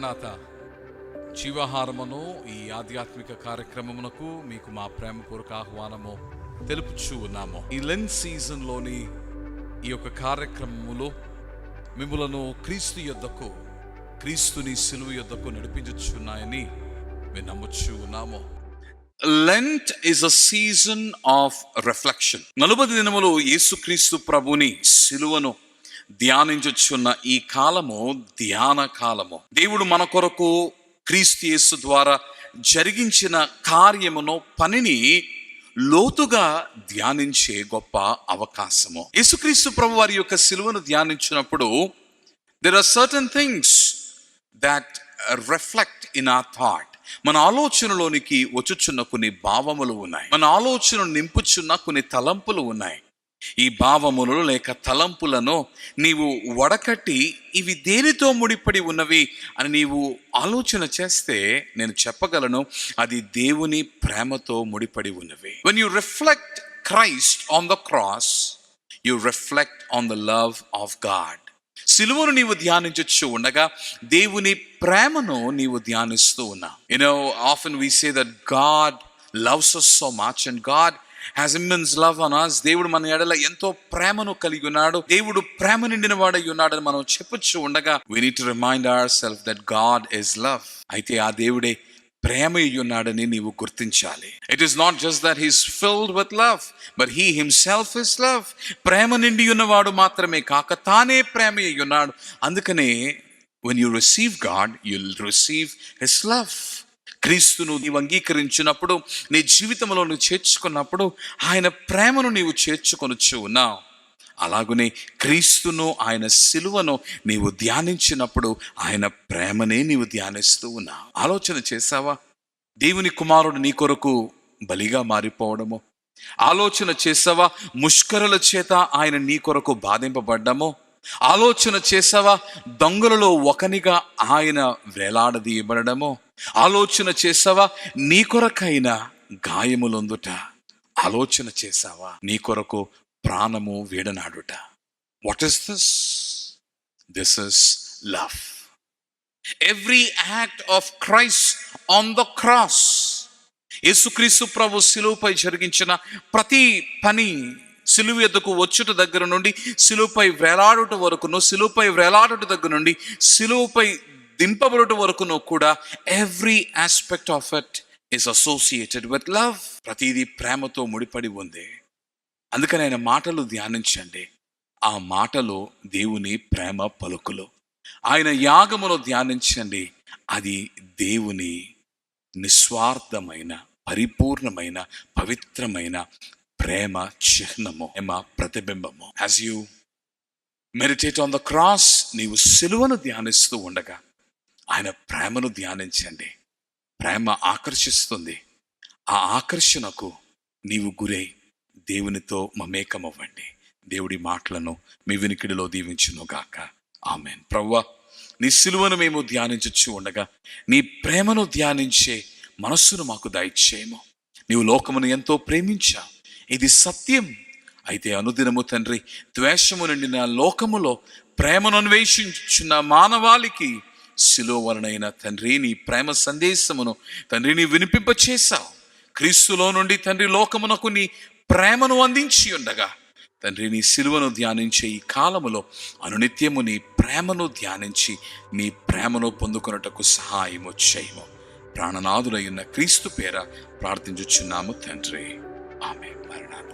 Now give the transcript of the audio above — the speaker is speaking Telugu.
మరణాత జీవాహారమును ఈ ఆధ్యాత్మిక కార్యక్రమమునకు మీకు మా ప్రేమపూర్వక ఆహ్వానము తెలుపుచూ ఉన్నాము. ఈ లెంట్ సీజన్లోని ఈ యొక్క కార్యక్రమములో మిమ్ములను క్రీస్తు యొద్దకు, క్రీస్తుని సిలువ యొద్దకు నడిపించుచున్నాయని మేము నమ్ముచూ ఉన్నాము. Lent is a season of reflection. 40 దినములు యేసుక్రీస్తు ప్రభుని సిలువను ధ్యానించుచున్న ఈ కాలము ధ్యాన కాలము. దేవుడు మన కొరకు క్రీస్తు యేసు ద్వారా జరిగించిన కార్యమును, పనిని లోతుగా ధ్యానించే గొప్ప అవకాశము. యేసుక్రీస్తు ప్రభు వారి యొక్క సిలువను ధ్యానించినప్పుడు there are certain things that reflect in our thought. మన ఆలోచనలోనికి వచ్చుచున్న కొన్ని భావములు ఉన్నాయి. మన ఆలోచనను నింపుచున్న కొన్ని తలంపులు ఉన్నాయి. ఈ భావములు లేక తలంపులను నీవు వడకట్టి ఇవి దేనితో ముడిపడి ఉన్నవి అని నీవు ఆలోచన చేస్తే నేను చెప్పగలను, అది దేవుని ప్రేమతో ముడిపడి ఉన్నవి. When you reflect Christ on the cross, you reflect on the love of God. సిలువను నీవు ధ్యానించచ్చు ఉండగా దేవుని ప్రేమను నీవు ధ్యానిస్తూ ఉన్నావు. Often we say that God loves us so much and God has immense love on us. దేవుడు మన ఎడల ఎంతో ప్రేమను కలిగి ఉన్నాడు, దేవుడు ప్రేమ నిండిన వాడై ఉన్నాడని మనం చెప్పొచ్చు ఉండగా we need to remind ourselves that God is love. అయితే ఆ దేవుడే ప్రేమ ఉన్నాడని నీవు గుర్తించాలి. It is not just that he is filled with love, but he himself is love. ప్రేమ నిండి ఉన్నవాడు మాత్రమే కాక తానే ప్రేమ ఉన్నాడు. అందుకనే when you receive God, you'll receive his love. క్రీస్తును నీవు అంగీకరించినప్పుడు, నీ జీవితంలో నువ్వు చేర్చుకున్నప్పుడు ఆయన ప్రేమను నీవు చేర్చుకొనొచ్చు ఉన్నావు. అలాగనే క్రీస్తును, ఆయన సిలువను నీవు ధ్యానించినప్పుడు ఆయన ప్రేమనే నీవు ధ్యానిస్తూ ఉన్నావు. ఆలోచన చేసావా? దేవుని కుమారుడు నీ కొరకు బలిగా మారిపోవడము. ఆలోచన చేసావా? ముష్కరుల చేత ఆయన నీ కొరకు బాధింపబడ్డము. ఆలోచన చేసావా? దొంగలలో ఒకనిగా ఆయన వేలాడదీయబడము. ఆలోచన చేసావా? నీ కొరకైన గాయములొందుట. ఆలోచన చేసావా? నీ కొరకు ప్రాణము వీడనాడుట. What is this? This is love. Every act of Christ on the cross, యేసుక్రీస్తు ప్రభు సిలువపై జరిగించిన ప్రతి పని, సిలువ ఎద్దుకు వచ్చుట దగ్గర నుండి సిలువపై వేలాడుట వరకును, సిలువపై వేలాడుట దగ్గర నుండి సిలువపై దింపబడుట వరకును కూడా every aspect of it is associated with love. ప్రతిదీ ప్రేమతో ముడిపడి ఉంది. అందుకని ఆయన మాటలు ధ్యానించండి. ఆ మాటలు దేవుని ప్రేమ పలుకులు. ఆయన యాగమును ధ్యానించండి. అది దేవుని నిస్వార్థమైన, పరిపూర్ణమైన, పవిత్రమైన ప్రేమ చిహ్నము, ప్రేమ ప్రతిబింబము. As you meditate on the cross, నీవు సిలువను ధ్యానిస్తూ ఉండగా ఆయన ప్రేమను ధ్యానించండి. ప్రేమ ఆకర్షిస్తుంది. ఆ ఆకర్షణకు నీవు గురై దేవునితో మమేకమవ్వండి. దేవుడి మాటలను మీ వినికిడిలో దీవించును గాక. ఆమేన్. ప్రభువా, నీ సిలువను మేము ధ్యానించచ్చు ఉండగా నీ ప్రేమను ధ్యానించే మనస్సును మాకు దయచేయము. నీవు లోకమును ఎంతో ప్రేమించావు, ఇది సత్యం. అయితే అనుదినము తండ్రి, ద్వేషము నిండిన లోకములో ప్రేమను అన్వేషించున్న మానవాళికి సిలువ వలనైన తండ్రి నీ ప్రేమ సందేశమును తండ్రి నీ వినిపింపచేశావు. క్రీస్తులో నుండి తండ్రి లోకమునకు నీ ప్రేమను అందించి ఉండగా తండ్రి నీ సిలువను ధ్యానించే ఈ కాలములో అనునిత్యము నీ ప్రేమను ధ్యానించి నీ ప్రేమను పొందుకొనుటకు సహాయము చేయము. ప్రాణనాథుడై ఉన్న క్రీస్తు పేర ప్రార్థించుచున్నాము తండ్రి. ఆమేన్. మరణాత.